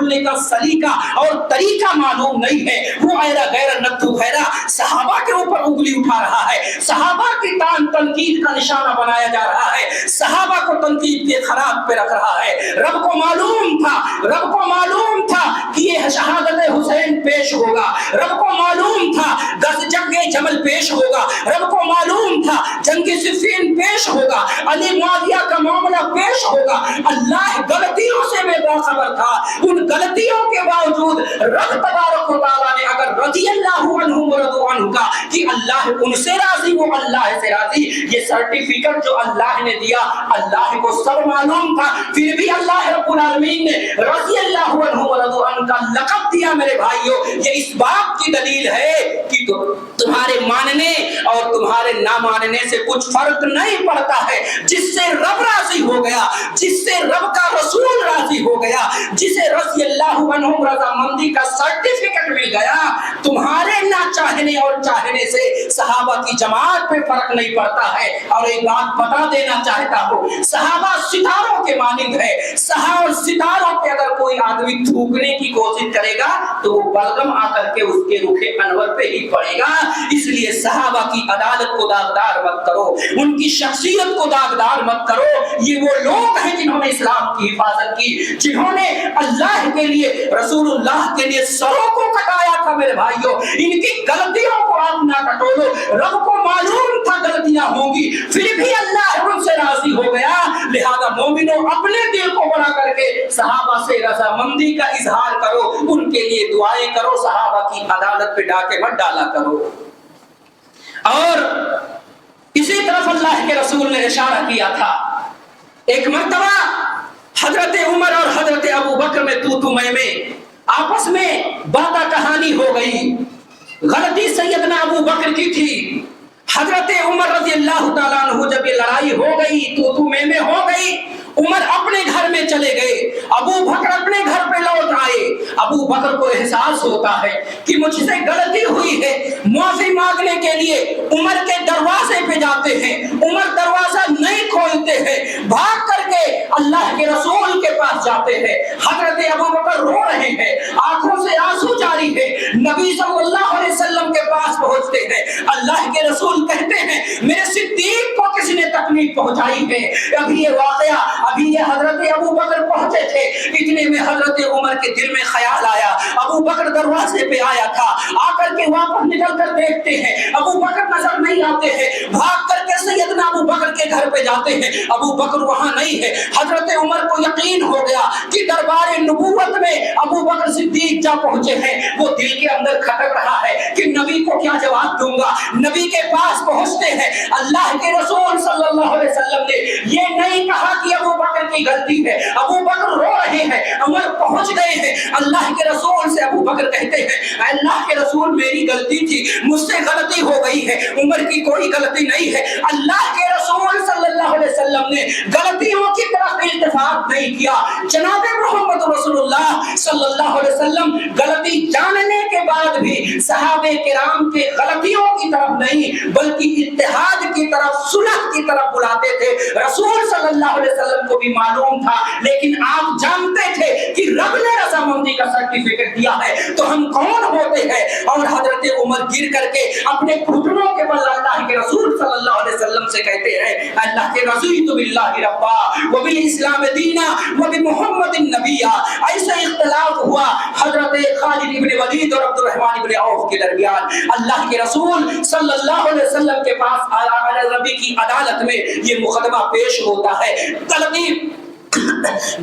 بولنے کا سلیقہ اور طریقہ معلوم نہیں ہے، وہ ایرا غیر نتو غیرہ صحابہ کے اوپر انگلی اٹھا رہا ہے، صحابہ کی تنقید کا نشانہ بنایا جا رہا ہے، صحابہ کو تنقید کے خراب پہ رکھ رہا ہے۔ رب کو معلوم تھا کہ یہ شہادت حسین پیش ہوگا، رب کو معلوم تھا جنگ جمل پیش ہوگا، رب کو معلوم تھا جنگ صفین پیش ہوگا، علی معاویہ کا معاملہ پیش ہوگا۔ اللہ غلطیوں سے بے باخبر تھا، ان غلطیوں کے باوجود رب تبارک و تعالیٰ نے اگر رضی اللہ عنہم ورضوا عنہ کا کہ اللہ ان سے راضی وہ اللہ سے راضی، یہ سرٹیفکیٹ جو اللہ نے دیا اللہ کو سب معلوم تھا، پھر بھی اللہ رب العالمین نے رضی اللہ عنہ ورضوا عنہ کا لقب دیا۔ میرے بھائیوں، یہ اس بات کی دلیل ہے کہ تمہارے ماننے اور تمہارے نہ ماننے سے کچھ فرق نہیں پڑتا ہے۔ جس سے رب راضی ہو گیا، جس سے رب کا رسول راضی ہو گیا، جسے رضی اللہ عنہم رضامندی کا سرٹیفکیٹ مل گیا، تمہارے نہ چاہنے اور چاہنے سے صحابہ کی جماعت پہ فرق نہیں پڑتا ہے۔ اور ایک بات بتا دینا چاہتا ہوں، صحابہ ستاروں کے مانند ہے، ستاروں پہ اگر کوئی آدمی تھوکنے کی کوشش کرے گا تو وہ بلغم آ کر کے اس کے رخ انور پہ ہی پڑے گا۔ اس لیے صحابہ کی عدالت کو داغدار مت کرو، ان کی شخصیت کو داغدار مت کرو۔ یہ وہ لوگ ہیں جنہوں نے اسلام کی حفاظت کی، جنہوں نے اللہ کے لیے رسول اللہ کے لیے سروں کو کٹایا تھا۔ میرے بھائیوں، ان کی غلطیوں کو آپ نہ کٹولو، رب کو معلوم تھا غلطیاں ہوں گی، پھر بھی اللہ ان سے راضی ہو گیا۔ لہذا مومنوں اپنے دل کو بڑا کر کے صحابہ سے رضامندی کا اظہار کرو، ان کے لیے دعائیں کرو، صحابہ کی عدالت پہ ڈاکے مت ڈالا کرو۔ اور اسی طرف اللہ کے رسول نے اشارہ کیا تھا، ایک مرتبہ حضرت عمر اور حضرت ابو بکر میں تو میں آپس میں باتہ کہانی ہو گئی۔ غلطی سیدنا ابو بکر کی تھی، حضرت عمر رضی اللہ تعالیٰ عنہ جب یہ لڑائی ہو گئی تو میں ہو گئی، عمر اپنے گھر میں چلے گئے، ابو بکر اپنے گھر پہ لوٹ آئے۔ ابو بکر کو احساس ہوتا ہے کہ مجھ سے غلطی ہوئی ہے، معافی مانگنے کے لیے عمر کے دروازے پہ جاتے ہیں، عمر دروازہ نہیں کھولتے ہیں، بھاگ کر کے اللہ کے رسول کے پاس جاتے ہیں۔ حضرت ابو بکر رو رہے ہیں، آنکھوں سے آنسو جاری ہے، نبی صلی اللہ علیہ وسلم کے پاس پہنچتے ہیں۔ اللہ کے رسول کہتے ہیں میرے صدیق کو کسی نے تکلیف پہنچائی ہے۔ ابھی یہ واقعہ، ابھی یہ حضرت ابو بکر پہنچے تھے، اتنے میں حضرت عمر کے دل میں خیال آیا، ابو بکر دروازے پہ آیا تھا، آ کر کے واپس نکل کر دیکھتے ہیں ابو بکر نظر نہیں آتے ہیں، بھاگ کر کے سیدنا ابو بکر کے گھر پہ جاتے ہیں، ابو بکر وہاں نہیں ہے۔ حضرت عمر کو یقین ہو گیا کہ دربار نبوت میں ابو بکر صدیق جا پہنچے ہیں۔ وہ دل کے اندر کھٹک رہا ہے کہ نبی کو کیا جواب دوں گا۔ نبی کے پاس پہنچتے ہیں، اللہ کے رسول صلی اللہ علیہ وسلم نے یہ نہیں کہا کہ ابو بکر کی غلطی ہے، ابو بکر رو رہے ہیں، عمر پہنچ گئے ہیں۔ اللہ کے رسول سے ابو بکر کہتے ہیں اللہ کے رسول میری غلطی تھی، مجھ سے غلطی ہو گئی ہے، عمر کی کوئی غلطی نہیں ہے۔ اللہ کے رسول صلی اللہ علیہ وسلم نے غلطیوں کی طرف التفات نہیں کیا۔ جناب محمد رسول اللہ صلی اللہ علیہ وسلم غلطی جاننے کے بعد بھی صحابہ کرام کے غلطیوں کی طرف نہیں بلکہ اتحاد کی طرف، صلح کی طرف بلاتے تھے۔ رسول صلی اللہ علیہ وسلم کو بھی معلوم تھا، لیکن آپ جانتے تھے کہ رب نے رضامندی کا سرٹیفکیٹ دیا ہے تو ہم کون ہوتے ہیں۔ اور حضرت عمر گر کر کے اپنے گھٹنوں کے بل اللہ کے رسول صلی اللہ علیہ وسلم سے کہتے ہیں اللہ کے رضیت باللہ ربا وبالاسلام دینا وبمحمد نبیا۔ ایسا اختلاف ہوا حضرت خالد بن ولید اور عبد الرحمن بن عوف کے درمیان۔ اللہ کے رسول صلی اللہ علیہ وسلم کے پاس نبی کی عدالت میں یہ مقدمہ پیش ہوتا ہے۔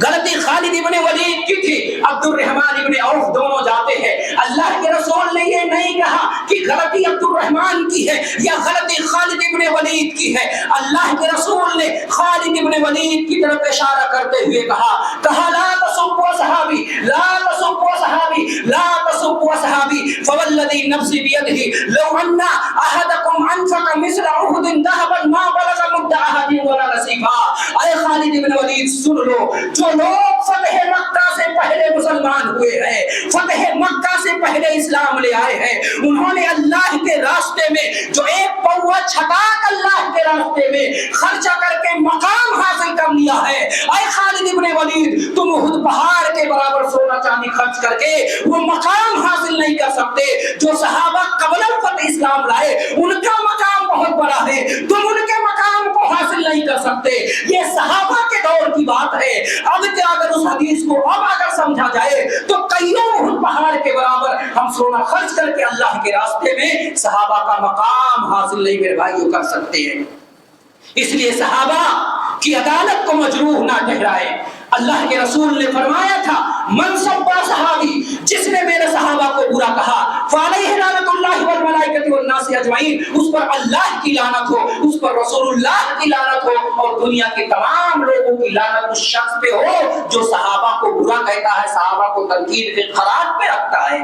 غلطی خالد ابن ولید کی تھی، عبد الرحمن ابن عوف دونوں جاتے ہیں۔ اللہ کے رسول نے یہ نہیں کہا کہ غلطی عبد الرحمن کی ہے یا غلطی خالد ابن ولید کی ہے۔ اللہ کے رسول نے خالد ابن ولید کی طرف اشارہ کرتے ہوئے کہا لا تسبوا صحابی، لا تسبوا صحابی، لا تسبوا صحابی، فوالذی نفسی بیدہ لو ان احدکم انفق مثل احد ذهبا ما بلغ مد احد ولا نصیبا۔ اے خالد ابن ولید سن لو، جو لوگ فتح مکہ سے پہلے مسلمان ہوئے ہیں، فتح مکہ سے پہلے اسلام لے آئے ہیں، انہوں نے اللہ کے راستے میں جو ایک پوا چھٹاک اللہ کے راستے میں خرچہ کر کے مقام حاصل کر لیا ہے، اے خالد ابن ولید تم احد پہاڑ کے برابر سونا چاندی चांदी खर्च करके वो मकाम हासिल नहीं कर सकते जो सहाबा क़ब्ल फ़त्ह इस्लाम लाए। उनका मकाम बहुत बड़ा है, तुम उनके मकाम को हासिल नहीं कर सकते। ये सहाबा के दौर की बात है। अब क्या अगर उस हदीस को अब अगर समझा जाए तो कईयों उहद पहाड़ के बराबर हम सोना खर्च करके अल्लाह के रास्ते में सहाबा का मकाम हासिल नहीं मेरे भाइयों कर सकते हैं। इसलिए सहाबा की अदालत को मजरूह ना ठहराए। अल्लाह के रसूल ने फरमाया था, मन सब्बा सहाबी, जिसने मेरे सहाबा को बुरा कहा, फअलैहि लानतुल्लाहि वल मलाइकति वन नास अजमईन, उस पर अल्लाह की लानत हो, उस पर रसूलुल्लाह की लानत हो और दुनिया के तमाम लोगों की लानत उस शख्स पे हो जो सहाबा को बुरा कहता है, सहाबा को तनकीद के खराज पे रखता है।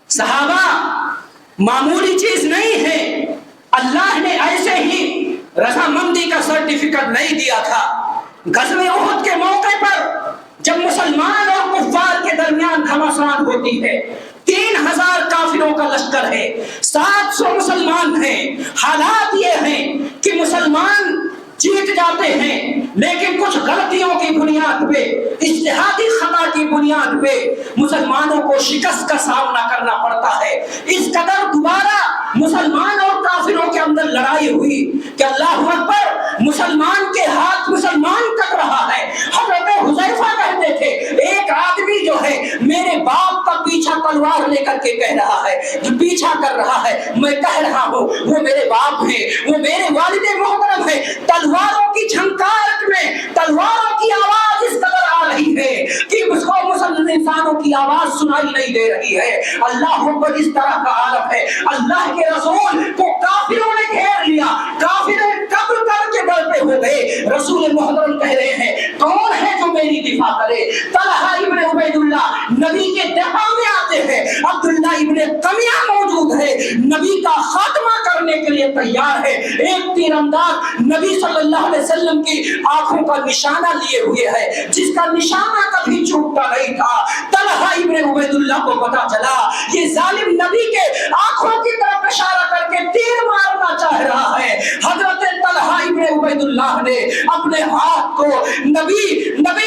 सहाबा मामूली चीज नहीं है। अल्लाह ने ऐसे ही रजामंदी का सर्टिफिकेट नहीं दिया था। गज़वे उहद के मौके पर जब मुसलमान और कुफ्फार के दरमियान घमासान होती है, 3000 काफिरों का लश्कर है, 700 मुसलमान हैं। हालात ये हैं कि मुसलमान जीत जाते हैं लेकिन कुछ गलतियों की बुनियाद पे, इज्तिहादी खता की बुनियाद पे मुसलमानों को शिकस्त का सामना करना पड़ता है। इस कदर दोबारा मुसलमान और काफिरों के अंदर लड़ाई हुई कि अल्लाहु अकबर, मुसलमान के हाथ मुसलमान कट रहा है। हज़रत हुज़ैफा कहते थे, एक आदमी जो है मेरे बाप का पीछा तलवार लेकर के कह रहा है, जो पीछा कर रहा है, मैं कह रहा हूँ वो मेरे बाप है, वो मेरे वालिद मोहतरम है। तलवारों की झंकार में तलवारों की आवाज इस कदर आ रही है कि उसको मुसलमान इंसानों की आवाज सुनाई नहीं दे रही है। अल्लाह अकबर, इस तरह का आलम है। अल्लाह के रसूल को काफिरों ने घेर लिया, काफिरों कब्र करके डर पे हो गए। रसूल मोहतरम कह रहे हैं, कौन है जो मेरी दिफा करे? तलहा इब्ने उबैदुल्लाह नबी के दिफा में आते हैं। अब्दुल्लाह इब्ने कमिया मौजूद है, नबी का खात्मा करने के लिए तैयार है। एक तीरंदाज नबी सल्लल्लाहु अलैहि वसल्लम की आंखों का निशाना लिए हुए है, जिसका निशाना कभी चूकता नहीं था। तलहा इब्ने उबैदुल्लाह को पता चला ये जालिम नबी के आंखों की तरफ इशारा करके तीर मारना चाह रहा है। हजरत तलहा इब्ने उबैदुल्लाह ने अपने हाथ को नबी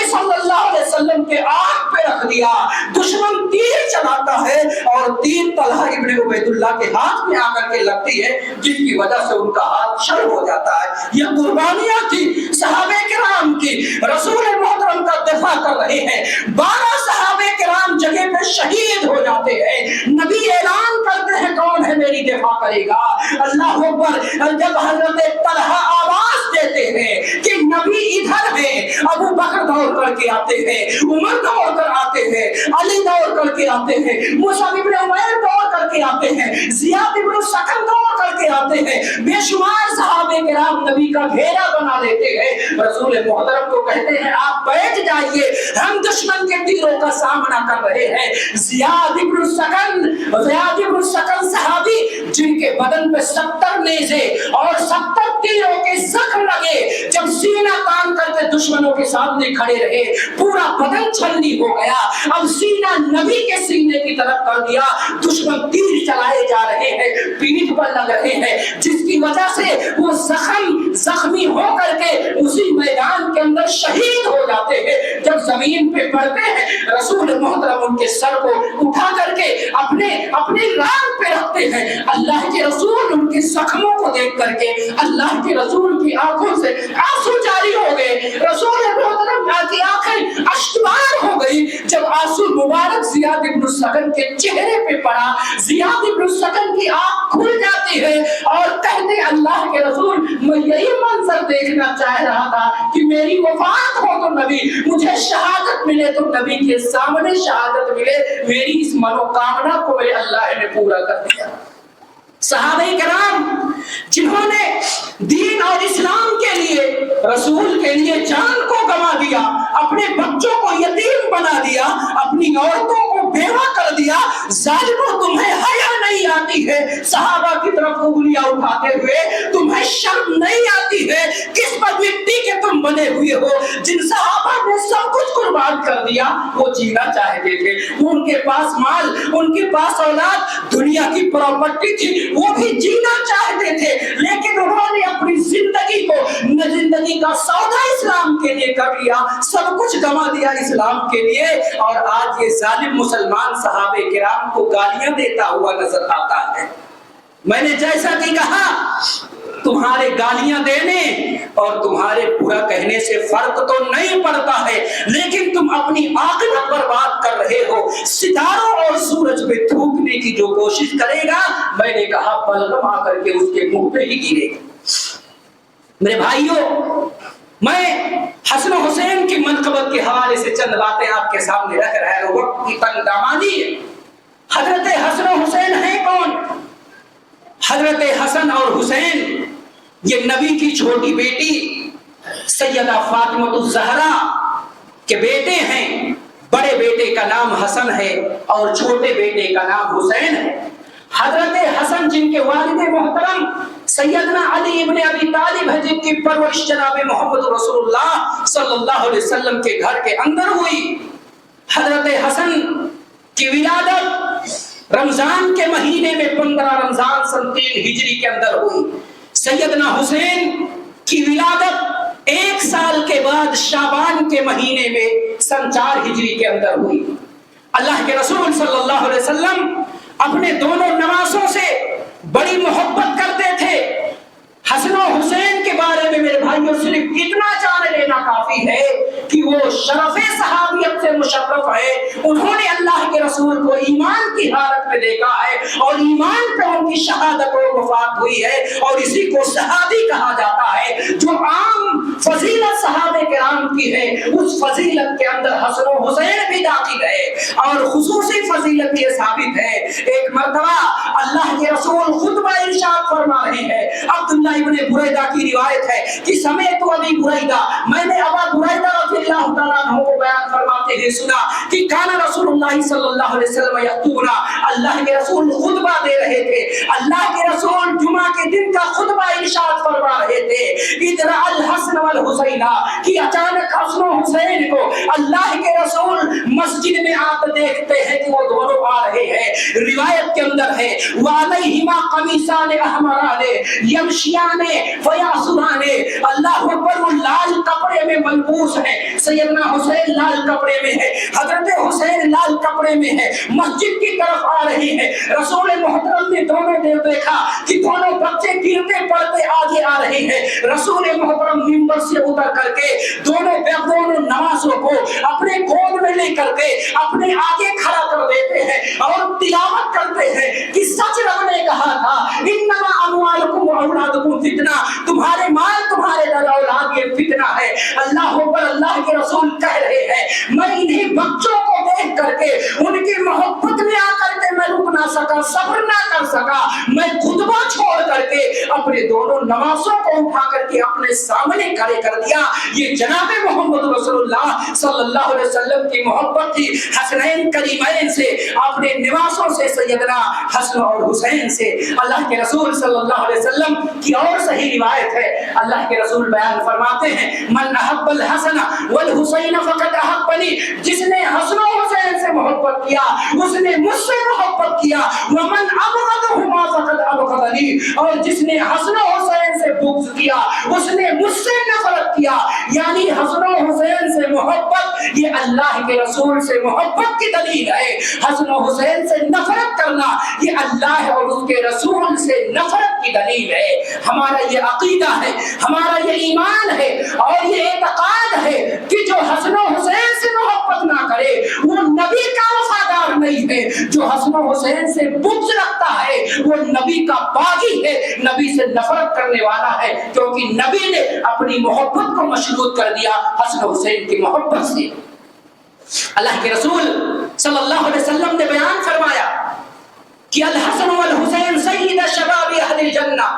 सल्लल्लाहु अलैहि वसल्लम के आंख पे रख दिया। दुश्मन तीर चलाता है और तीर तलहा इब्ने उबैदुल्लाह के हाथ में आकर के लगती है, जिसकी वजह से उनका हाथ शल हो जाता है। ये कुर्बानियां थी सहाबे किराम की। रसूल मोहतरम का दिफा कर रहे हैं, 12 सहाबे किराम जगह पे शहीद हो जाते हैं। नबी ऐलान करते हैं, कौन है मेरी दिफा करेगा? अल्लाह अकबर। जब हजरत तलहा आवाज देते हैं कि नबी इधर है, अबू बकर दौड़ करके आते हैं, उमर दौड़ कर आते हैं, अली दौड़ करके आते हैं, मुसअब इब्ने उमैर दौड़ करके आते हैं, ज़ियाद इब्न सकन दौड़ करके आते हैं। बेशुमार सहाबे किराम नबी का घेरा बना लेते हैं। रसूल मोहतरम को कहते हैं, आप बैठ जाइए, हम दुश्मन के तीरों का सामना कर रहे हैं। ज़ियाद इब्न सकन सहाबी जिनके बदन पे 70 नेज़े और 70 तीरों के जख्म लगे, जब सीना तान करके दुश्मनों के सामने खड़े रहे, पूरा बदन छलनी हो गया। अब सीना नबी के सीने की तरफ कर दिया, दुश्मन तीर चलाए जा रहे हैं, पीठ पर लग रहे हैं, जिसकी वजह से वो जख्मी हो करके उसी मैदान के अंदर शहीद हो जाते हैं। जब जमीन पे पड़ते हैं, रसूल मोहतरम उनके सर को उठा करके अपने रान पे रखते हैं। अल्लाह के रसूल उनके जख्मों को देख करके अल्लाह के रसूल की आंखों से आंसू जारी हो गए। रसूल मोहतरम की आंखें अश्कबार हो गई जब आंसू मुबारक ज़ियाद इब्न सकन के चेहरे पे पड़ा। ज़ियाद इब्न सकन की आंख खुल जाती है और कहते हैं, अल्लाह के रसूल, मैं यही मंजर देखना चाह रहा था कि मेरी वफात हो तो नबी, मुझे शहादत मिले तो नबी के सामने शहादत मिले। मेरी इस मनोकामना को मेरे अल्लाह ने पूरा कर दिया। सहाबे किराम जिन्होंने दीन और इस्लाम के लिए, रसूल के लिए जान को गंवा दिया, अपने बच्चों को यतीम बना दिया, अपनी औरतों को बेवा कर दिया, जालिमों तुम्हें हया नहीं आती है सहाबा की तरफ उंगलियां उठाते हुए तुम्हें शर्म नहीं आती है? किस पर मिट्टी के तुम बने हुए हो? जिन सहाबा ने सब कुछ कुर्बान कर दिया वो जीना चाहते थे, उनके पास माल, उनके पास औलाद, दुनिया की प्रॉपर्टी थी, वो भी जीना चाहते थे, लेकिन उन्होंने अपनी जिंदगी को जिंदगी का सौदा इस्लाम के लिए कर लिया, सब कुछ गंवा दिया इस्लाम के लिए। और आज ये जालिम मुसलमान सहाबे किराम को गालियां देता हुआ नजर आता है। मैंने जैसा कि कहा, तुम्हारे गालियां देने और तुम्हारे बुरा कहने से फर्क तो नहीं पड़ता है, लेकिन तुम अपनी आखिरत बर्बाद कर रहे हो। सितारों और सूरज पे थूकने की जो कोशिश करेगा, मैंने कहा बलगम आकर के उसके मुंह पे ही गिरेगा। मेरे भाइयों, मैं हसन हुसैन की मनक़बत के हवाले से चंद बातें आपके सामने रख रहा है। वक्त की तंगदामानी है। हजरत हसन हुसैन है कौन? हजरत हसन और हुसैन ये नबी की छोटी बेटी सैयदा फातिमा ज़हरा के बेटे हैं। बड़े बेटे का नाम हसन है और छोटे बेटे का नाम हुसैन है। हजरत हसन जिनके वालिद मोहतरम सैयदना अली इब्न अबी तालिब है, जिनकी परवरिश जनाब मोहम्मद रसूलुल्लाह सल्लल्लाहु अलैहि वसल्लम के घर के अंदर हुई। हजरत हसन की विलादत रमजान के महीने में 15 रमजान सन 3 हिजरी के अंदर हुई। सैयदना हुसैन की विलादत 1 साल के बाद शाबान के महीने में सन 4 हिजरी के अंदर हुई। अल्लाह के रसूल सल्लल्लाहु अलैहि वसल्लम अपने दोनों नवासों से बड़ी मोहब्बत करते थे। हसन और हुसैन के बारे में मेरे भाइयों सिर्फ इतना जान लेना काफी है कि वो शरफ़े सहाबियत से मुशर्रफ है। उन्होंने अल्लाह के रसूल को ईमान की हालत में देखा है और ईमान पे उनकी शहादत और वफात हुई है, और इसी को सहाबी कहा जाता है। जो आम फजीलत सहाबे किराम की है, उस फजीलत के अंदर हसन और हुसैन भी दाखिल है। और खुसूसी फजीलत ये साबित है, एक मर्तबा अल्लाह के रसूल खुतबा इरशाद फरमा रहे हैं। अब्दुल्लाह इब्ने बुरैदा की रिवायत है कि समय तो अभी बुरैदा, मैंने अबा बुरैदा रज़ियल्लाहु तआला अन्हु को बयान फरमाते हुए सुना कि काना रसूलुल्लाह सल्लल्लाहु अलैहि वसल्लम यख्तुबुना, अल्लाह के रसूल खुतबा दे रहे थे। अल्लाह के रसूल जुमा के दिन का खुतबा इरशाद फरमा रहे थे। इधर अल हसन वल हुसैना, कि अचानक हसन और हुसैन को अल्लाह के रसूल मस्जिद में आते देखते हैं कि वो दोनों आ रहे हैं। रिवायत के अंदर है वालैहिमा कमीसान अहमराने यमशियाने फयासुराने, अल्लाह अकबर, वो लाल कपड़े में मलबूस है। सैयदना हुसैन लाल कपड़े में है, हजरत हुसैन लाल कपड़े में है, मस्जिद की तरफ आ रही है। रसूल मोहतरम ने दोनों ने देखा कि दोनों बच्चे गिरते पड़ते आगे आ रहे हैं। रसूल मोहतरम मिंबर से उतर करके दोनों नवाजों को अपने गोद में लेकर के अपने आगे खड़ा कर देते हैं और तिलावत करते हैं कि सच रब ने कहा था इन्नमा अमवालुकुम व औलादुकुम फितना, तुम्हारे माल तुम्हारे औलाद ये फितना है। अल्लाह पर अल्लाह के रसूल कह रहे हैं मैं इन्हीं बच्चों को देख करके उनकी मोहब्बत में आकर के मैं रुक ना सका, सब्र ना कर सका। मैं खुतबा छोड़ करके अपने दोनों नवाजों को उठा करके अपने सामने खड़े कर दिया। ये जनाबे मोहम्मद रसूलुल्लाह सल्लल्लाहु अलैहि वसल्लम की मोहब्बत थी हसनैन करीमैन से, अपने निवासों से, सैयदना हसन और हुसैन से। अल्लाह के रसूल सल्लल्लाहु अलैहि वसल्लम की और सही रिवायत है, अल्लाह के रसूल बयान फरमाते हैं मन अहब्बल हसन वल हुसैन फकद अहब्बनी, जिसने हसन और हुसैन से मोहब्बत किया उसने मुझसे मोहब्बत किया। वमन अबगदहुमा फकद अबगदनी, और जिसने हसन और हुसैन से बुग़्ज़ किया उसने मुझसे नफरत किया। यानी हसन और हुसैन से मोहब्बत ये अल्लाह के रसूल से मोहब्बत की दलील है। हसन और हुसैन से नफरत करना ये अल्लाह और उसके रसूल से नफरत की दलील है। हमारा ये अकीदा है, हमारा ये ईमान है और ये एतकाद है कि जो हसन और हुसैन से मोहब्बत ना करे वो नबी का वफादार नहीं है। जो हसन और हुसैन से बुग़्ज़ रखता है वो नबी का बागी है, नबी से नफरत करने वाला है, क्योंकि नबी ने अपनी मोहब्बत को मशरूत कर दिया हसन और हुसैन की मोहब्बत से। अल्लाह के रसूल सल्लल्लाहु अलैहि वसल्लम ने बयान फरमाया कि अल हसन वल हुसैन सय्यद शबाब अहलिल जन्नह,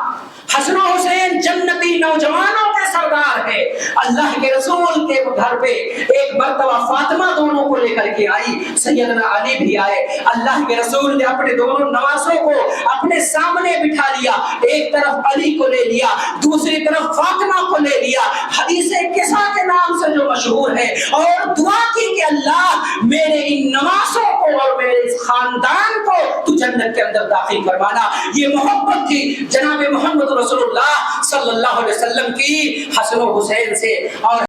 हसन और हुसैन जन्नती नौजवानों के सरदार है। अल्लाह के रसूल के घर पे एक मर्तबा फातिमा दोनों को लेकर के आई, सैयदना अली भी आए। अल्लाह के रसूल ने अपने दोनों नवासों को अपने सामने बिठा लिया, एक तरफ अली को ले लिया, दूसरी तरफ फातिमा को ले लिया, हदीस किसा के नाम से जो मशहूर है, और दुआ की कि अल्लाह मेरे इन नवासों को और मेरे इस खानदान को तू जन्नत के अंदर दाखिल करवाना। ये मोहब्बत थी जनाब मोहम्मद रसूलुल्लाह सल्लल्लाहु अलैहि वसल्लम की हसन और हुसैन से। और